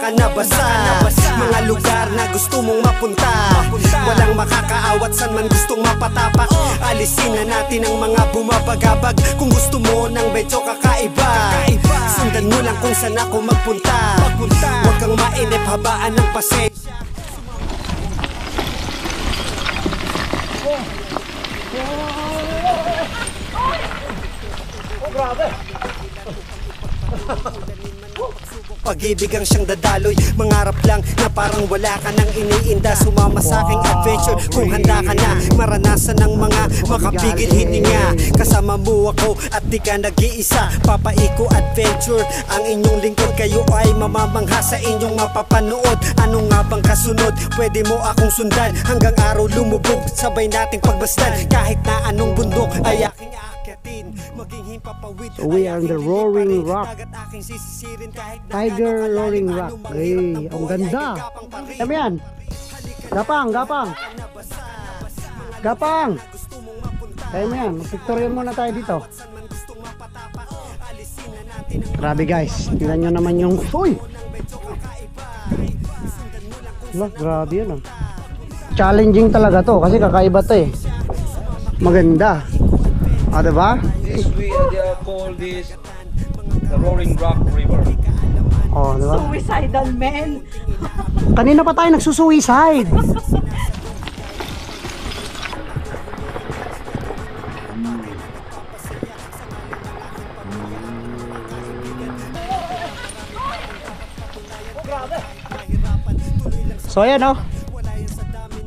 ka na basa. Mga lugar na gusto mong mapunta, walang makakaawat san man gustong mapatapak. Alisin na natin ang mga bumabagabag. Kung gusto mo ng medyo kakaiba, sundan mo lang kung saan ako magpunta. Huwag kang mainip, habaan ng pasensya. Oh, grabe. Pag-ibig ang siyang dadaloy, mangarap lang na parang wala ka nang iniinda. Sumama sa aking adventure kung handa ka na maranasan ng mga makapigil hininga. Kasama mo ako at di ka nag-iisa. Papaiko Adventure ang inyong lingkod. Kayo ay mamamangha sa inyong mapapanood. Ano nga bang kasunod? Pwede mo akong sundan hanggang araw lumubog. Sabay nating pagmasdan kahit na anong bundok ay aking aakyatin. Maging himpapawid. So we are on the Roaring Rock, Tiger Roaring Rock. Ay, ang ganda. Sabi yan. Gapang, gapang. Gapang. Kaya mo yan. Pictorial muna tayo dito. Grabe guys. Tingnan nyo naman yung... Uy! Wala, grabe yun. Challenging talaga to. Kasi kakaiba to eh. Maganda. Ah, diba? This we call this the Roaring Rock River. Oh, diba? Suicidal man. Kanina pa tayo nagsusuicide. So ayan oh.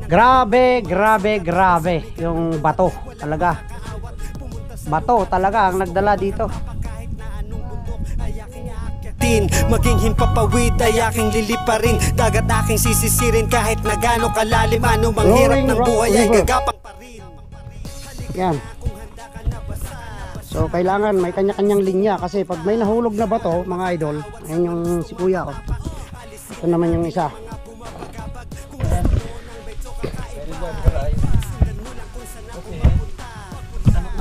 Grabe, grabe, grabe yung bato talaga. Bato talaga ang nagdala dito. Maging himpapawid ay aking liliparin. Dagat aking sisisirin kahit na gaano kalalim. Ano mang hirap ng buhay ay gagapang pa rin. Yan. So kailangan may kanya-kanyang linya. Kasi pag may nahulog na bato mga idol, ayun yung si kuya ko. Ito naman yung isa.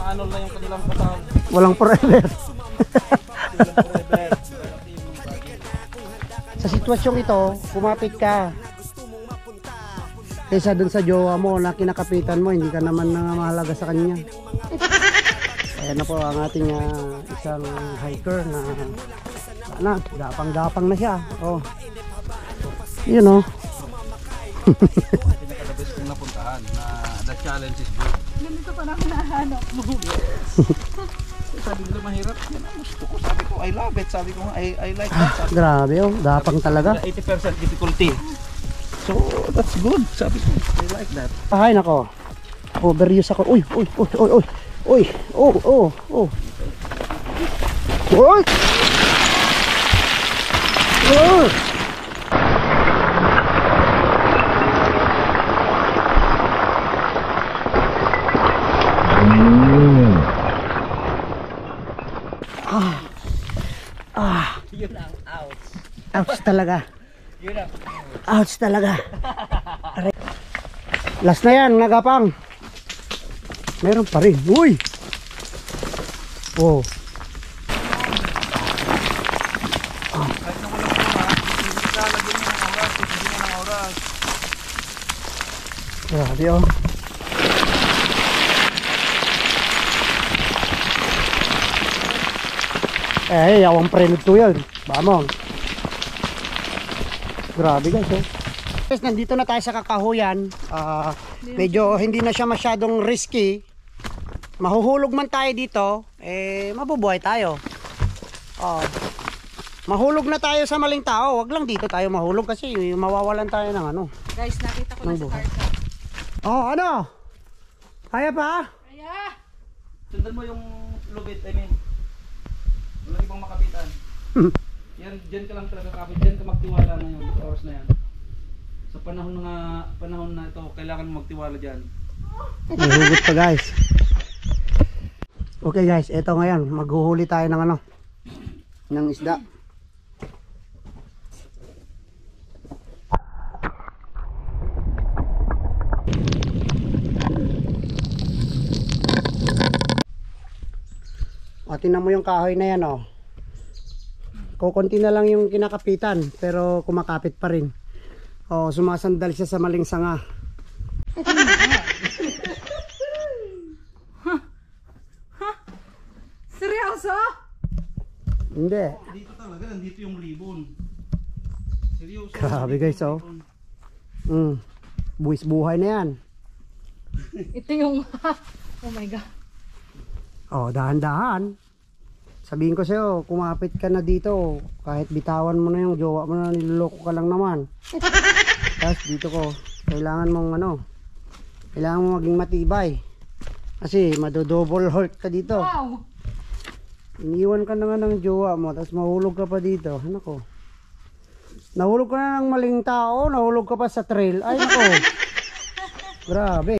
Ano na yung kanilang patawag? Walang forever. Sa sitwasyong ito, kumapit ka kaysa dun sa jowa mo na kinakapitan mo, hindi ka naman mahalaga sa kanya. Ayan na po ang ating isang hiker na gapang-gapang na siya. Oh. Yun oh. Pinaka-best kong napuntahan na the challenge is good. Ganito pa namin nahanap mo. Sabi nila mahirap. Yan ang gusto ko. Sabi ko, I love it. Sabi ko, I like that. Sabi Grabe oh, gapang talaga. 80% difficulty. So, that's good. Sabi ko, I like that. Ay nako. Overuse ako. Uy, uy, uy, uy, uy. Uy, oh, oh, oh. Uy! Oh! Yun ang ouch. Ouch talaga. Yun ang Ouch talaga. Last na yan, nagapang. Meron pa rin. Uy! Oh. kahit na walang hindi ka lagyan mo ng oras. Hindi mo ng oras. Grabe oh. Eh, yawang prelude to yan. Bamong. Grabe guys oh. Guys, nandito na tayo sa Kakahuyan. Medyo hindi na siya masyadong risky. Mahuhulog man tayo dito, eh mabubuhay tayo. Mahulog na tayo sa maling tao. Wag lang dito tayo mahulog kasi mawawalan tayo ng ano. Guys, nakita ko na sa karta. Oh, ano? Kaya pa? Kaya! Sundan mo yung lubid, I mean. Walang ibang makapitan. Yan, dyan ka lang talaga kapit. Dyan ka magtiwala na yun. Sa oras na yan. Sa panahon na ito, kailangan mo magtiwala dyan. Nahugot pa guys. Okay guys, eto ngayon. Maghuhuli tayo ng ano? Ng isda. O, tingnan mo yung kahoy na yan oh. Kukunti na lang yung kinakapitan, pero kumakapit pa rin. Oh, sumasandal siya sa maling sanga. Seryoso? Hindi. Dito talaga, nandito yung ribbon. Seryoso. Grabe nandito guys, yung oh. ribbon. Buwis buhay na yan. Ito yung... oh my God. Oh, dahan-dahan. Sabihin ko sa'yo, kumapit ka na dito. Kahit bitawan mo na yung jowa mo na, niloloko ka lang naman. Tapos dito ko, kailangan mong kailangan mo maging matibay. Kasi madodouble hurt ka dito. Wow! Iniwan ka na nga ng jowa mo, tapos mahulog ka pa dito. Ano ko? Nahulog ka na ng maling tao, nahulog ka pa sa trail. Ay nako. Grabe.